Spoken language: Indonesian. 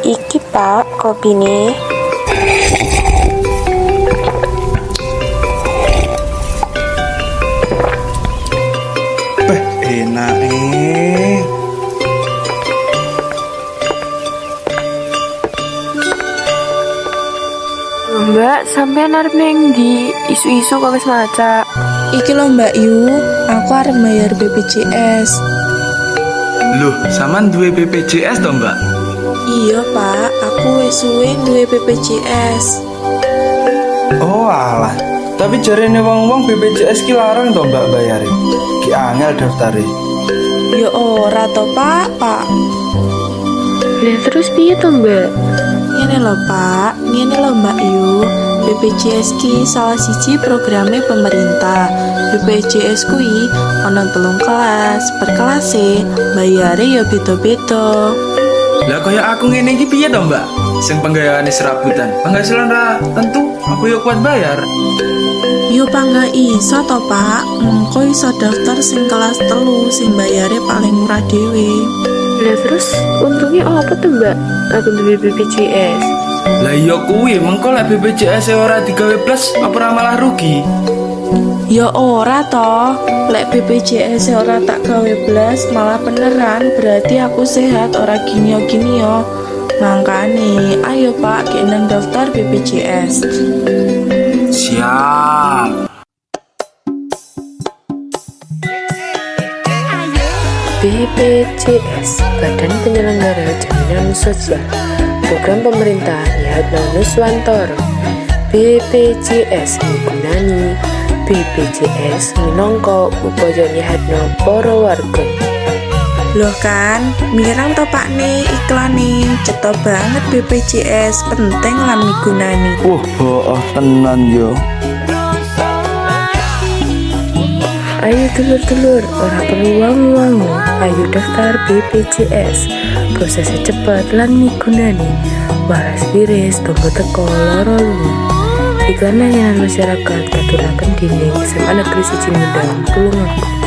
Iki Pak, kopine. Beh, enak Mbak, sampean arep neng di isu-isu kok wis maca. Iki lho Mbak Yu, aku arep bayar BPJS. Loh, saman duwe BPJS toh Mbak? Iya Pak, aku wis suwe duwe BPJS. Oh alah, tapi jarene wong-wong BPJS ki larang toh Mbak bayari. Ki angel daftare. Ya ora to Pak. Lah terus piye to, Mbak? Ngene lho Pak, ngene lho Mbak Yu. BPJS ki salah siji programe pemerintah. BPJS kuwi ana 3 kelas, per kelase bayare ya beda-beda. Lah kaya aku ngene iki piye toh Mbak? Sing penggayaane serabutan. Penghasilan ra tentu aku yo kuat bayar. Yo pangga iso to Pak, mengko iso daftar sing kelas 3 sing bayare paling murah dhewe. Lah terus untungnya apa tuh, Mbak? Aku duwe BPJS. Lah iya kuwi mengko lek BPJS ora digawe plus apa ora malah rugi? Ya ora toh, lek BPJS ora tak gawe blas malah beneran berarti aku sehat ora gini-gini. Mangkane, ayo Pak nang daftar BPJS. Siap. BPJS, Badan Penyelenggara Jaminan Sosial, program pemerintah Yatno Nuswantoro. BPJS migunani BPJS minangka upaya nyehatno para warga. Loh kan, mirang to Pak nih iklane, cetha banget BPJS penting lan migunani. Oh tenan yo. Ayo dulur-dulur, ora perlu wangu-wangu. Ayo daftar BPJS. Prosesnya cepat lan migunani. Waras wiris tunggu teko loro lunga. Iklan layanan masyarakat katuraken dinding SMA Negeri 1 Medang Tulungagung.